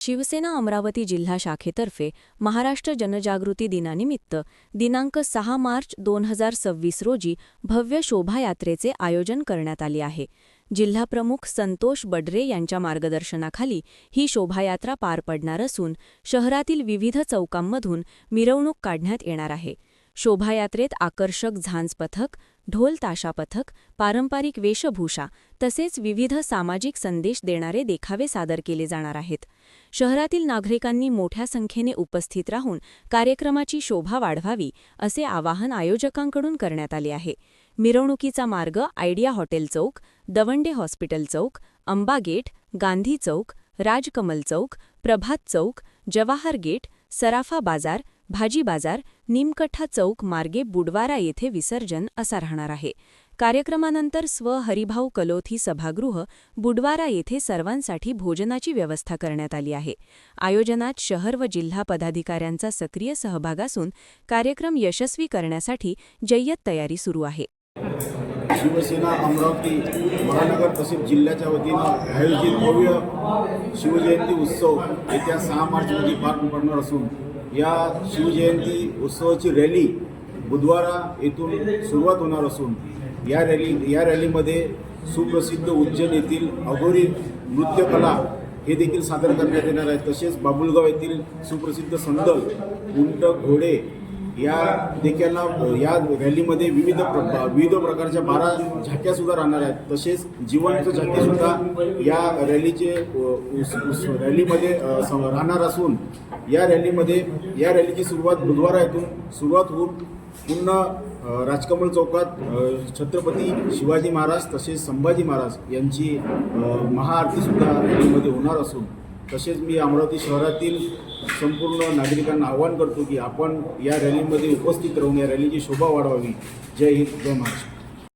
शिवसेना अमरावती जिल्हा शाखेतर्फे महाराष्ट्र जनजागृती दिनानिमित्त दिनांक 6 मार्च 2026 रोजी भव्य शोभायात्रेचे आयोजन करण्यात आले आहे। जिल्हाप्रमुख संतोष बडरे यांच्या मार्गदर्शनाखाली ही शोभायात्रा पार पडणार असून शहरातील विविध चौकांमधून मिरवणूक काढण्यात येणार आहे। शोभायात्रेत आकर्षक झांज पथक, ढोल ताशा पथक, पारंपरिक वेशभूषा तसेच विविध सामाजिक संदेश देणारे देखावे सादर केले जाणार आहेत। शहरातील नागरिकांनी मोठ्या संख्येने उपस्थित राहून कार्यक्रमाची शोभा वाढवावी असे आवाहन आयोजकांकडून करण्यात आले आहे। मिरवणुकीचा मार्ग आयडिया हॉटेल चौक, दवंडे हॉस्पिटल चौक, अंबा गेट, गांधी चौक, राजकमल चौक, प्रभात चौक, जवाहर गेट, सराफा बाजार, भाजी बाजार, निमकठा चौक मार्गे बुडवारा येथे विसर्जन असा राहणार आहे। कार्यक्रमानंतर हरिभाऊ कलोथी सभागृह बुडवारा येथे सर्वांसाठी भोजनाची व्यवस्था करण्यात आली आहे। आयोजनात शहर व जिल्हा पदाधिकाऱ्यांचा सक्रिय सहभाग असून कार्यक्रम यशस्वी करण्यासाठी जय्यत तयारी सुरू आहे। शिवसेना अमरावती महानगर तसेच जिल्ह्याच्या वतीनं आयोजित भव्य शिवजयंती उत्सव येत्या 6 मार्च रोजी पार पडणार असून या शिवजयंती उत्सवाची रॅली बुधवारा येथून सुरुवात होणार असून या रॅलीमध्ये सुप्रसिद्ध उज्जैन येथील अघोरी नृत्यकला हे देखील सादर करण्यात येणार आहे। तसेच बाबुलगाव येथील सुप्रसिद्ध संदल, उंट, घोडे या रॅलीमध्ये विविध प्रकारच्या 12 झाक्यासुद्धा राहणार आहेत। तसेच जिवंत झाकीसुद्धा या रॅलीमध्ये राहणार असून या रॅलीची सुरुवात बुधवारा येथून सुरुवात होऊन पुन्हा राजकमल चौकात छत्रपती शिवाजी महाराज तसेच संभाजी महाराज यांची महाआरतीसुद्धा रॅलीमध्ये होणार असून तसेच मी अमरावती शहरातील संपूर्ण नागरिकांना आवाहन करतो की आपण या रॅलीमध्ये उपस्थित राहून या रॅलीची शोभा वाढवावी। जय हिंद, जय महाराष्ट्र।